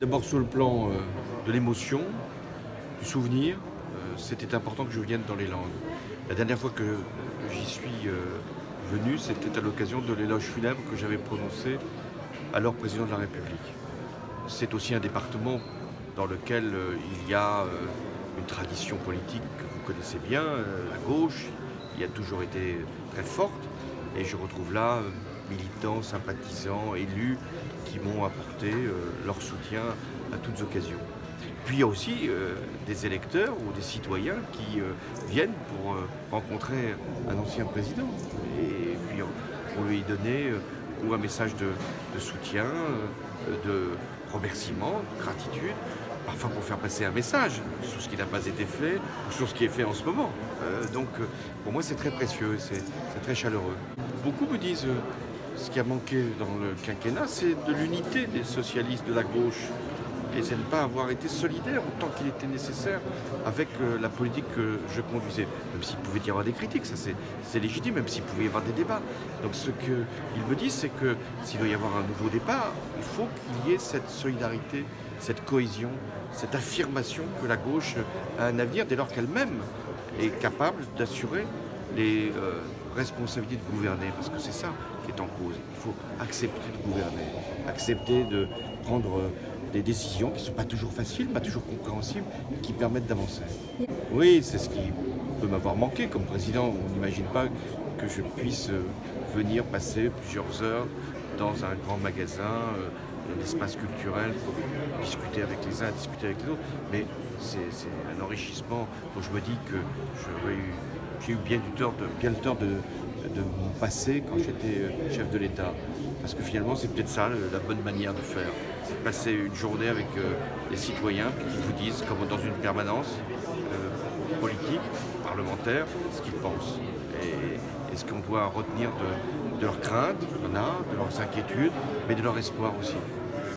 D'abord sur le plan de l'émotion, du souvenir, c'était important que je vienne dans les Landes. La dernière fois que j'y suis venu, c'était à l'occasion de l'éloge funèbre que j'avais prononcé alors président de la République. C'est aussi un département dans lequel il y a une tradition politique que vous connaissez bien, la gauche, qui a toujours été très forte. Et je retrouve là militants, sympathisants, élus qui m'ont apporté leur soutien à toutes occasions. Puis il y a aussi des électeurs ou des citoyens qui viennent pour rencontrer un ancien président et puis pour lui donner ou un message de soutien, de remerciement, de gratitude, parfois pour faire passer un message sur ce qui n'a pas été fait ou sur ce qui est fait en ce moment. Pour moi c'est très précieux, c'est très chaleureux. Beaucoup me disent ce qui a manqué dans le quinquennat, c'est de l'unité des socialistes de la gauche. Et c'est de ne pas avoir été solidaire autant qu'il était nécessaire avec la politique que je conduisais. Même s'il pouvait y avoir des critiques, ça c'est légitime, même s'il pouvait y avoir des débats. Donc ce qu'il me dit, c'est que s'il doit y avoir un nouveau départ, il faut qu'il y ait cette solidarité, cette cohésion, cette affirmation que la gauche a un avenir dès lors qu'elle-même est capable d'assurer les responsabilités de gouverner, parce que c'est ça qui est en cause. Il faut accepter de gouverner, accepter de prendre des décisions qui ne sont pas toujours faciles, pas toujours compréhensibles, mais qui permettent d'avancer. Oui, c'est ce qui peut m'avoir manqué comme président. On n'imagine pas que je puisse venir passer plusieurs heures dans un grand magasin, un espace culturel pour discuter avec les uns, discuter avec les autres. Mais c'est un enrichissement dont je me dis que j'ai eu bien le tort de mon passé quand j'étais chef de l'État. Parce que finalement, c'est peut-être ça la bonne manière de faire. C'est de passer une journée avec les citoyens qui vous disent, comme dans une permanence politique, parlementaire, ce qu'ils pensent. Et ce qu'on doit retenir de leurs craintes, il y en a, de leurs inquiétudes, mais de leur espoir aussi.